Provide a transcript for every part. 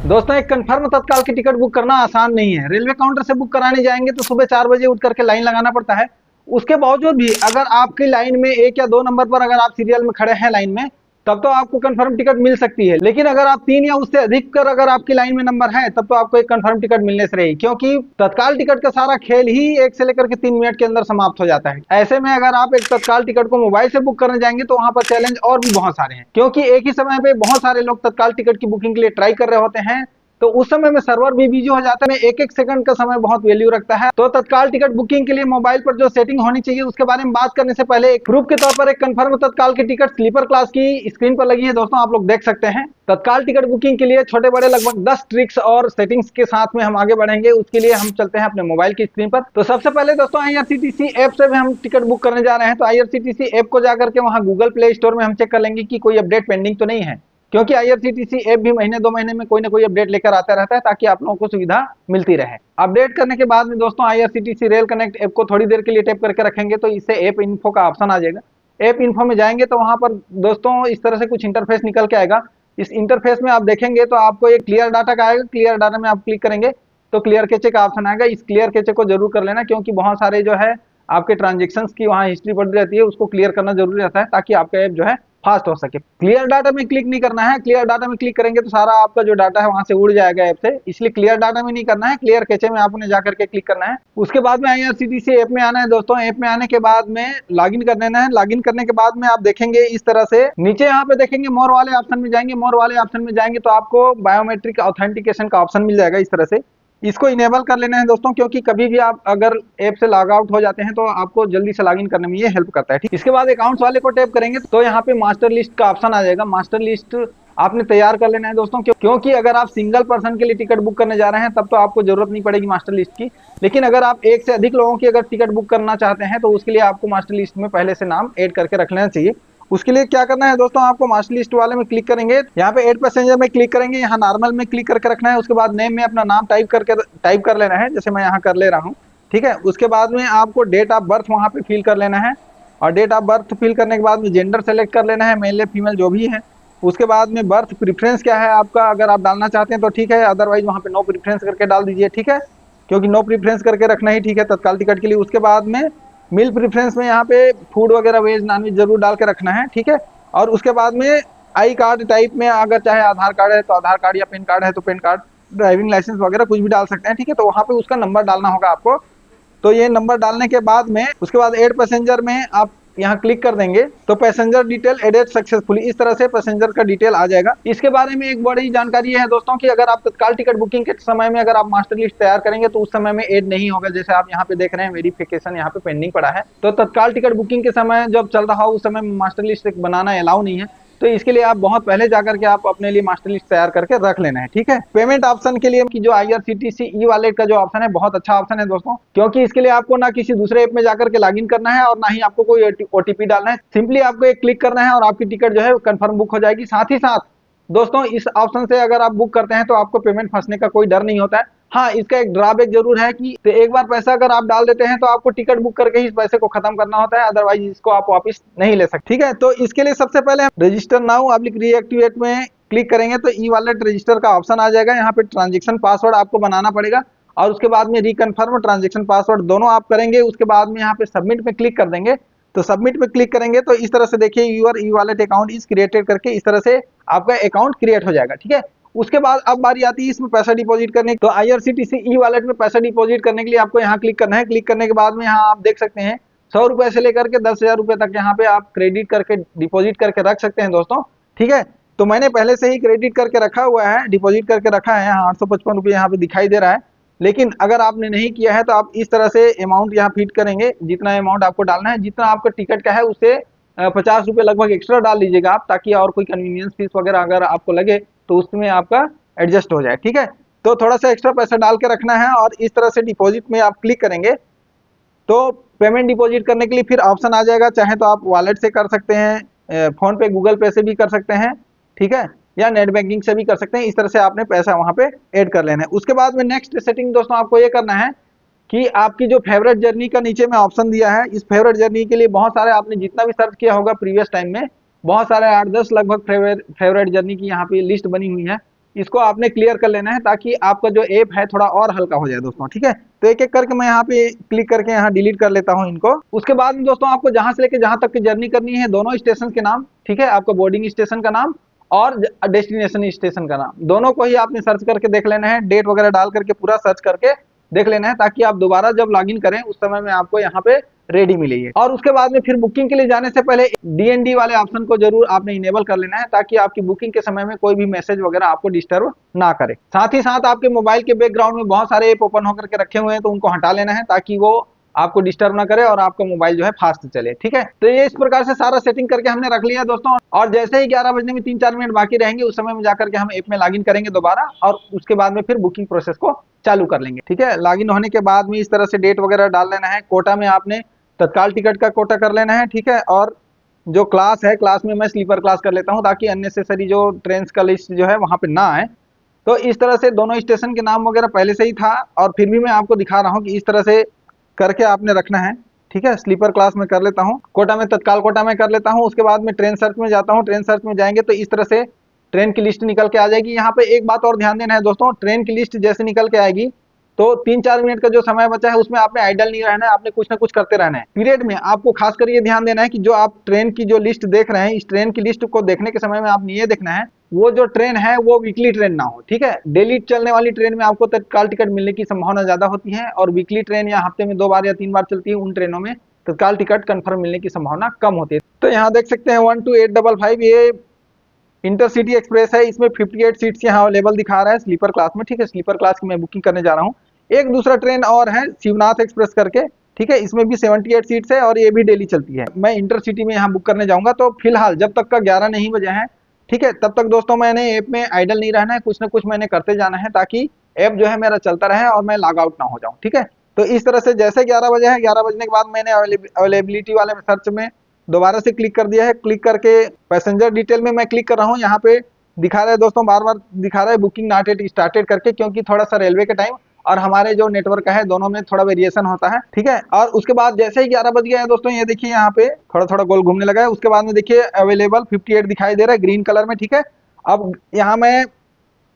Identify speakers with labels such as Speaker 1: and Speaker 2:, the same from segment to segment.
Speaker 1: दोस्तों, एक कंफर्म तत्काल की टिकट बुक करना आसान नहीं है। रेलवे काउंटर से बुक कराने जाएंगे तो सुबह 4 बजे उठ करके लाइन लगाना पड़ता है। उसके बावजूद भी अगर आपकी लाइन में 1 या 2 नंबर पर अगर आप सीरियल में खड़े हैं लाइन में, तब तो आपको कंफर्म टिकट मिल सकती है। लेकिन अगर आप 3 या उससे अधिक कर अगर आपकी लाइन में नंबर है, तब तो आपको एक कंफर्म टिकट मिलने से रही, क्योंकि तत्काल टिकट का सारा खेल ही 1 से लेकर के 3 मिनट के अंदर समाप्त हो जाता है। ऐसे में अगर आप एक तत्काल टिकट को मोबाइल से बुक करने जाएंगे तो वहां पर चैलेंज और भी बहुत सारे हैं, क्योंकि एक ही समय पे बहुत सारे लोग तत्काल टिकट की बुकिंग के लिए ट्राई कर रहे होते हैं। तो उस समय में सर्वर भी बिजी हो जाता है, एक एक सेकंड का समय बहुत वैल्यू रखता है। तो तत्काल टिकट बुकिंग के लिए मोबाइल पर जो सेटिंग होनी चाहिए उसके बारे में बात करने से पहले एक प्रूफ के तौर पर एक कंफर्म तत्काल की टिकट स्लीपर क्लास की स्क्रीन पर लगी है। दोस्तों, आप लोग देख सकते हैं। तत्काल टिकट बुकिंग के लिए छोटे बड़े लगभग 10 ट्रिक्स और सेटिंग्स के साथ में हम आगे बढ़ेंगे। उसके लिए हम चलते हैं अपने मोबाइल की स्क्रीन पर। तो सबसे पहले दोस्तों, IRCTC ऐप से भी हम टिकट बुक करने जा रहे हैं। तो IRCTC ऐप को जाकर के वहां गूगल प्ले स्टोर में हम चेक कर लेंगे कि कोई अपडेट पेंडिंग तो नहीं है, क्योंकि IRCTC ऐप भी महीने 2 महीने में कोई ना कोई अपडेट लेकर आता रहता है, ताकि आप लोगों को सुविधा मिलती रहे। अपडेट करने के बाद में दोस्तों, IRCTC रेल कनेक्ट ऐप को थोड़ी देर के लिए टैप करके रखेंगे तो इससे ऐप इन्फो का ऑप्शन आ जाएगा। ऐप इन्फो में जाएंगे तो वहां पर दोस्तों इस तरह से कुछ इंटरफेस निकल के आएगा। इस इंटरफेस में आप देखेंगे तो आपको एक क्लियर डाटा का आएगा। क्लियर डाटा में आप क्लिक करेंगे तो क्लियर कैचे का ऑप्शन आएगा। इस क्लियर कैचे को जरूर कर लेना, क्योंकि बहुत सारे जो है आपके ट्रांजेक्शन्स की वहाँ हिस्ट्री पड़ी रहती है, उसको क्लियर करना जरूरी रहता है, ताकि आपका ऐप जो है फास्ट हो सके। क्लियर डाटा में क्लिक नहीं करना है। क्लियर डाटा में क्लिक करेंगे तो सारा आपका जो डाटा है वहां से उड़ जाएगा ऐप से, इसलिए क्लियर डाटा में नहीं करना है, क्लियर कैचे में आपने जाकर के क्लिक करना है। उसके बाद में IRCTC ऐप में आना है। दोस्तों, ऐप में आने के बाद में लॉगिन कर लेना है। लॉगिन करने के बाद में आप देखेंगे इस तरह से नीचे यहाँ पे देखेंगे मोर वाले ऑप्शन में जाएंगे। मोर वाले ऑप्शन में जाएंगे तो आपको बायोमेट्रिक ऑथेंटिकेशन का ऑप्शन मिल जाएगा। इस तरह से इसको इनेबल कर लेना है दोस्तों, क्योंकि कभी भी आप अगर ऐप से लॉग आउट हो जाते हैं तो आपको जल्दी से लॉगिन करने में ये हेल्प करता है। ठीक, इसके बाद अकाउंट्स वाले को टैप करेंगे तो यहाँ पे मास्टर लिस्ट का ऑप्शन आ जाएगा। मास्टर लिस्ट आपने तैयार कर लेना है दोस्तों, क्योंकि अगर आप सिंगल पर्सन के लिए टिकट बुक करने जा रहे हैं तब तो आपको जरूरत नहीं पड़ेगी मास्टर लिस्ट की। लेकिन अगर आप 1 से अधिक लोगों की अगर टिकट बुक करना चाहते हैं तो उसके लिए आपको मास्टर लिस्ट में पहले से नाम ऐड करके रख लेना चाहिए। उसके लिए क्या करना है दोस्तों, आपको मास्टर लिस्ट वाले में क्लिक करेंगे, यहाँ पे ऐड पैसेंजर में क्लिक करेंगे, यहाँ नॉर्मल में क्लिक करके रखना है। उसके बाद नेम में अपना नाम टाइप कर लेना है, जैसे मैं यहाँ कर ले रहा हूँ। ठीक है, उसके बाद में आपको डेट ऑफ बर्थ वहाँ पे फिल कर लेना है, और डेट ऑफ बर्थ फिल करने के बाद में जेंडर सेलेक्ट कर लेना है, मेल या फीमेल जो भी है। उसके बाद में बर्थ प्रेफरेंस क्या है आपका, अगर आप डालना चाहते हैं तो ठीक है, अदरवाइज वहाँ पे नो प्रेफरेंस करके डाल दीजिए। ठीक है, क्योंकि नो प्रेफरेंस करके रखना ही ठीक है तत्काल टिकट के लिए। उसके बाद में मील प्रेफरेंस में यहाँ पे फूड वगैरह वेज नॉन वेज जरूर डाल के रखना है। ठीक है, और उसके बाद में आई कार्ड टाइप में अगर चाहे आधार कार्ड है तो आधार कार्ड, या पैन कार्ड है तो पैन कार्ड, ड्राइविंग लाइसेंस वगैरह कुछ भी डाल सकते हैं। ठीक है, तो वहाँ पे उसका नंबर डालना होगा आपको। तो ये नंबर डालने के बाद में उसके बाद ऐड पैसेंजर में आप यहाँ क्लिक कर देंगे तो पैसेंजर डिटेल एडेड सक्सेसफुली, इस तरह से पैसेंजर का डिटेल आ जाएगा। इसके बारे में एक बड़ी जानकारी है दोस्तों कि अगर आप तत्काल टिकट बुकिंग के समय में अगर आप मास्टर लिस्ट तैयार करेंगे तो उस समय में ऐड नहीं होगा। जैसे आप यहाँ पे देख रहे हैं वेरिफिकेशन यहाँ पे पेंडिंग पड़ा है, तो तत्काल टिकट बुकिंग के समय जब चल रहा हो उस समय मास्टर लिस्ट बनाना अलाउ नहीं है। तो इसके लिए आप बहुत पहले जाकर के आप अपने लिए मास्टर लिस्ट तैयार करके रख लेना है। ठीक है, पेमेंट ऑप्शन के लिए कि जो IRCTC ई वॉलेट का जो ऑप्शन है बहुत अच्छा ऑप्शन है दोस्तों, क्योंकि इसके लिए आपको ना किसी दूसरे ऐप में जाकर के लॉगिन करना है और ना ही आपको कोई OTP डालना है। सिंपली आपको एक क्लिक करना है और आपकी टिकट जो है कंफर्म बुक हो जाएगी। साथ ही साथ दोस्तों इस ऑप्शन से अगर आप बुक करते हैं तो आपको पेमेंट फंसने का कोई डर नहीं होता है। हाँ, इसका एक ड्रॉबैक जरूर है कि तो एक बार पैसा अगर आप डाल देते हैं तो आपको टिकट बुक करके ही इस पैसे को खत्म करना होता है, अदरवाइज इसको आप वापस नहीं ले सकते। ठीक है, तो इसके लिए सबसे पहले रजिस्टर नाउ रीएक्टिवेट में क्लिक करेंगे तो ई वॉलेट रजिस्टर का ऑप्शन आ जाएगा। यहाँ पे ट्रांजेक्शन पासवर्ड आपको बनाना पड़ेगा और उसके बाद में रिकन्फर्म ट्रांजेक्शन पासवर्ड दोनों आप करेंगे। उसके बाद में यहाँ पे सबमिट में क्लिक कर देंगे। तो सबमिट पे क्लिक करेंगे तो इस तरह से देखिए your e wallet account is created करके इस तरह से आपका अकाउंट क्रिएट हो जाएगा। ठीक है, उसके बाद अब बारी आती है इसमें पैसा डिपॉजिट करने की। तो IRCTC ई वॉलेट में पैसा डिपॉजिट करने के लिए आपको यहाँ क्लिक करना है। क्लिक करने के बाद में यहाँ आप देख सकते हैं 100 रुपए से लेकर के 10,000 रुपए तक यहाँ पे आप क्रेडिट करके डिपॉजिट करके रख सकते हैं दोस्तों। ठीक है, तो मैंने पहले से ही क्रेडिट करके रखा हुआ है, डिपॉजिट करके रखा है। यहाँ 855 रुपये यहाँ पे दिखाई दे रहा है। लेकिन अगर आपने नहीं किया है तो आप इस तरह से अमाउंट यहाँ फिट करेंगे, जितना अमाउंट आपको डालना है, जितना आपका टिकट का है उससे 50 रुपये लगभग एक्स्ट्रा डाल लीजिएगा आप, ताकि और कोई कन्वीनियंस फीस वगैरह अगर आपको लगे तो उसमें आपका एडजस्ट हो जाए। ठीक है, तो थोड़ा सा एक्स्ट्रा पैसा डाल के रखना है और इस तरह से डिपॉजिट में आप क्लिक करेंगे तो पेमेंट डिपॉजिट करने के लिए फिर ऑप्शन आ जाएगा। चाहे तो आप वॉलेट से कर सकते हैं, फोन पे गूगल पे से भी कर सकते हैं। ठीक है, या नेट बैंकिंग से भी कर सकते हैं। इस तरह से आपने पैसा वहां पे ऐड कर लेना है। उसके बाद में नेक्स्ट सेटिंग दोस्तों आपको ये करना है कि आपकी जो फेवरेट जर्नी का नीचे में ऑप्शन दिया है, इस फेवरेट जर्नी के लिए बहुत सारे आपने जितना भी सर्च किया होगा प्रीवियस टाइम में, बहुत सारे 8-10 लगभग फेवरेट जर्नी की यहाँ पे लिस्ट बनी हुई है। इसको आपने क्लियर कर लेना है ताकि आपका जो ऐप है थोड़ा और हल्का हो जाए दोस्तों। ठीक है, तो एक एक करके मैं यहाँ पे क्लिक करके यहाँ डिलीट कर लेता हूँ इनको। उसके बाद में दोस्तों आपको जहां से लेके जहां तक की जर्नी करनी है, दोनों स्टेशन के नाम, ठीक है, आपका बोर्डिंग स्टेशन का नाम और डेस्टिनेशन स्टेशन का नाम, दोनों को ही आपने सर्च करके देख लेना है, डेट वगैरह डाल करके पूरा सर्च करके देख लेना है, ताकि आप दोबारा जब लॉगिन करें उस समय में आपको यहाँ पे रेडी मिलेगी। और उसके बाद में फिर बुकिंग के लिए जाने से पहले डीएनडी वाले ऑप्शन को जरूर आपने इनेबल कर लेना है, ताकि आपकी बुकिंग के समय में कोई भी मैसेज वगैरह आपको डिस्टर्ब ना करे। साथ ही साथ आपके मोबाइल के बैकग्राउंड में बहुत सारे ऐप ओपन होकर के रखे हुए हैं, तो उनको हटा लेना है ताकि वो आपको डिस्टर्ब ना करे और आपका मोबाइल जो है फास्ट चले। ठीक है, तो ये इस प्रकार से सारा सेटिंग करके हमने रख लिया दोस्तों। और जैसे ही 11 बजने में 3-4 मिनट बाकी रहेंगे उस समय में जाकर के हम ऐप में लॉगिन करेंगे दोबारा, और उसके बाद में फिर बुकिंग प्रोसेस को चालू कर लेंगे। ठीक है, लॉगिन होने के बाद में इस तरह से डेट वगैरह डाल लेना है। कोटा में आपने तत्काल टिकट का कोटा कर लेना है। ठीक है, और जो क्लास है, क्लास में मैं स्लीपर क्लास कर लेता हूँ ताकि अननेसेसरी जो ट्रेन का लिस्ट जो है वहां पे ना आए। तो इस तरह से दोनों स्टेशन के नाम वगैरह पहले से ही था, और फिर भी मैं आपको दिखा रहा हूँ कि इस तरह से करके आपने रखना है। ठीक है, स्लीपर क्लास में कर लेता हूँ, कोटा में तत्काल कोटा में कर लेता हूँ। उसके बाद में ट्रेन सर्च में जाता हूँ, ट्रेन सर्च में जाएंगे तो इस तरह से ट्रेन की लिस्ट निकल के आ जाएगी। यहाँ पे एक बात और ध्यान देना है दोस्तों, ट्रेन की लिस्ट जैसे निकल के आएगी तो 3-4 मिनट का जो समय बचा है उसमें आपने आइडल नहीं रहना है, आपने कुछ ना कुछ करते रहना है। पीरियड में आपको खास कर ये ध्यान देना है कि जो आप ट्रेन की जो लिस्ट देख रहे हैं, इस ट्रेन की लिस्ट को देखने के समय में आपने ये देखना है वो जो ट्रेन है वो वीकली ट्रेन ना हो। ठीक है, डेली चलने वाली ट्रेन में आपको तत्काल टिकट मिलने की संभावना ज्यादा होती है, और वीकली ट्रेन या हफ्ते में 2 बार या 3 बार चलती है, उन ट्रेनों में तत्काल टिकट कंफर्म मिलने की संभावना कम होती है। तो यहाँ देख सकते हैं 12855 ये इंटरसिटी एक्सप्रेस है, इसमें 58 सीट्स यहाँ अवेलेबल दिखा रहा है स्लीपर क्लास में। ठीक है, स्लीपर क्लास की मैं बुकिंग करने जा रहा हूँ। एक दूसरा ट्रेन और है शिवनाथ एक्सप्रेस करके, ठीक है, इसमें भी 78 सीट्स है और ये भी डेली चलती है। मैं इंटरसिटी में यहाँ बुक करने जाऊंगा। तो फिलहाल जब तक का 11 नहीं बजे है, ठीक है, तब तक दोस्तों मैंने ऐप में आइडल नहीं रहना है, कुछ ना कुछ मैंने करते जाना है ताकि ऐप जो है मेरा चलता रहे और मैं लॉग आउट ना हो जाऊं। ठीक है, तो इस तरह से जैसे 11 बजे है, 11 बजने के बाद मैंने अवेलेबिलिटी वाले सर्च में दोबारा से क्लिक कर दिया है। क्लिक करके पैसेंजर डिटेल में मैं क्लिक कर रहा हूँ। यहाँ पे दिखा रहा है दोस्तों, बार बार दिखा रहा है बुकिंग नॉट एट स्टार्टेड करके, क्योंकि थोड़ा सा रेलवे का टाइम और हमारे जो नेटवर्क है दोनों में थोड़ा वेरिएशन होता है। ठीक है, और उसके बाद जैसे ही 11 बज गया है दोस्तों, ये देखिए यहाँ पे थोड़ा थोड़ा गोल घूमने लगा है। उसके बाद में देखिए अवेलेबल 58 दिखाई दे रहा है ग्रीन कलर में। ठीक है, अब यहाँ मैं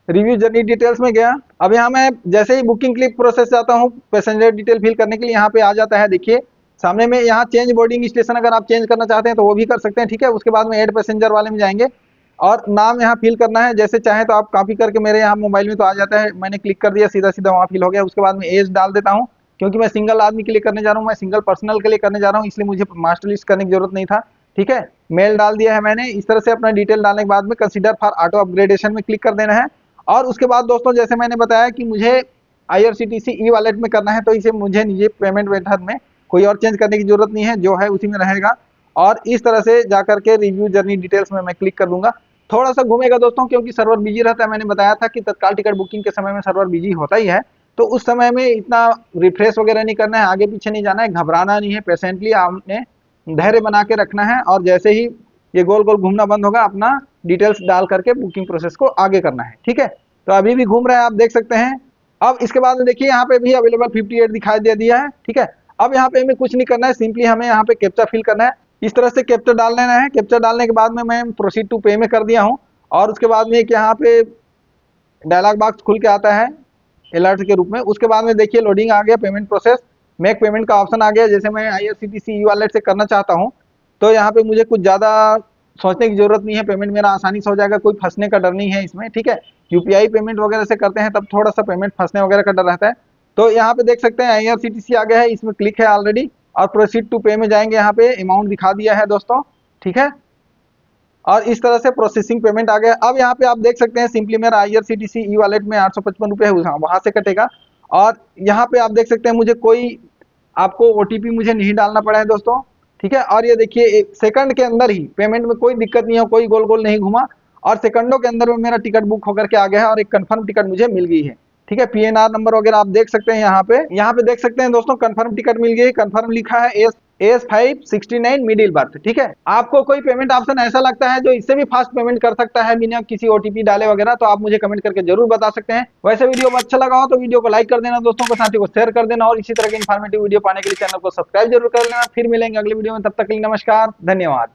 Speaker 1: रिव्यू जर्नी डिटेल्स में गया। अब यहाँ मैं जैसे ही बुकिंग क्लिक प्रोसेस जाता हूँ पैसेंजर डिटेल फिल करने के लिए, यहाँ पे आ जाता है। देखिए सामने में यहाँ चेंज बोर्डिंग स्टेशन, अगर आप चेंज करना चाहते हैं तो वो भी कर सकते हैं। ठीक है, उसके बाद में ऐड पैसेंजर वाले में जाएंगे और नाम यहाँ फिल करना है। जैसे चाहे तो आप कॉपी करके, मेरे यहाँ मोबाइल में तो आ जाता है, मैंने क्लिक कर दिया, सीधा सीधा वहाँ फिल हो गया। उसके बाद में एज डाल देता हूँ, क्योंकि मैं सिंगल आदमी के लिए करने जा रहा हूँ, मैं सिंगल पर्सनल के लिए करने जा रहा हूँ, इसलिए मुझे मास्टर लिस्ट करने की जरूरत नहीं था। ठीक है, मेल डाल दिया है मैंने। इस तरह से अपना डिटेल डालने के बाद में कंसीडर फॉर ऑटो अपग्रेडेशन में क्लिक कर देना है। और उसके बाद दोस्तों जैसे मैंने बताया कि मुझे IRCTC ई वॉलेट में करना है, तो इसे मुझे निजी पेमेंट मेथड में कोई और चेंज करने की जरूरत नहीं है, जो है उसी में रहेगा। और इस तरह से जाकर के रिव्यू जर्नी डिटेल्स में मैं क्लिक कर दूंगा। थोड़ा सा घूमेगा दोस्तों, क्योंकि सर्वर बिजी रहता है। मैंने बताया था कि तत्काल टिकट बुकिंग के समय में सर्वर बिजी होता ही है, तो उस समय में इतना रिफ्रेश वगैरह नहीं करना है, आगे पीछे नहीं जाना है, घबराना नहीं है, पेशेंटली आपने धैर्य बना के रखना है। और जैसे ही ये गोल गोल घूमना बंद होगा, अपना डिटेल्स डाल करके बुकिंग प्रोसेस को आगे करना है। ठीक है, तो अभी भी घूम रहा है, आप देख सकते हैं। अब इसके बाद में देखिए यहाँ पे भी अवेलेबल 58 दिखाई दे दिया है। ठीक है, अब यहाँ पे हमें कुछ नहीं करना है, सिंपली हमें यहाँ पे कैप्चा फिल करना है। इस तरह से कैप्चा डाल लेना है। कैप्चा डालने के बाद में मैं प्रोसीड टू पे में कर दिया हूँ, और उसके बाद में एक यहाँ पे डायलॉग बॉक्स खुल के आता है अलर्ट के रूप में। उसके बाद में देखिए लोडिंग आ गया, पेमेंट प्रोसेस, मेक पेमेंट का ऑप्शन आ गया। जैसे मैं IRCTC ई वॉलेट से करना चाहता हूँ, तो यहाँ पे मुझे कुछ ज़्यादा सोचने की जरूरत नहीं है, पेमेंट मेरा आसानी से हो जाएगा, कोई फंसने का डर नहीं है इसमें। ठीक है, UPI पेमेंट वगैरह से करते हैं तब थोड़ा सा पेमेंट फंसने वगैरह का डर रहता है। तो यहाँ पे देख सकते हैं IRCTC आ गया है, इसमें क्लिक है ऑलरेडी, और प्रोसीड टू पे में जाएंगे। यहाँ पे अमाउंट दिखा दिया है दोस्तों। ठीक है, और इस तरह से प्रोसेसिंग पेमेंट आ गया। अब यहाँ पे आप देख सकते हैं सिंपली मेरा IRCTC ई वॉलेट में 855 रुपये है, वहां से कटेगा। और यहाँ पे आप देख सकते हैं मुझे कोई आपको OTP मुझे नहीं डालना पड़ा है दोस्तों। ठीक है, और ये देखिए एक सेकंड के अंदर ही पेमेंट में कोई दिक्कत नहीं है, कोई गोल गोल नहीं घुमा, और सेकंडों के अंदर में मेरा टिकट बुक होकर के आ गया है और एक कंफर्म टिकट मुझे मिल गई है। ठीक है, PNR नंबर वगैरह आप देख सकते हैं। यहाँ पे देख सकते हैं दोस्तों कंफर्म टिकट मिल गई। कंफर्म लिखा है AS569 मिडिल बर्थ। ठीक है, आपको कोई पेमेंट ऑप्शन ऐसा लगता है जो इससे भी फास्ट पेमेंट कर सकता है बिना किसी OTP डाले वगैरह, तो आप मुझे कमेंट करके जरूर बता सकते हैं। वैसे वीडियो को अच्छा लगा हो तो वीडियो को लाइक कर देना, दोस्तों को साथी को शेयर कर देना, और इसी तरह के इन्फॉर्मेटिव वीडियो पाने के लिए चैनल को सब्सक्राइब जरूर कर लेना। फिर मिलेंगे अगले वीडियो में, तब तक के लिए नमस्कार, धन्यवाद।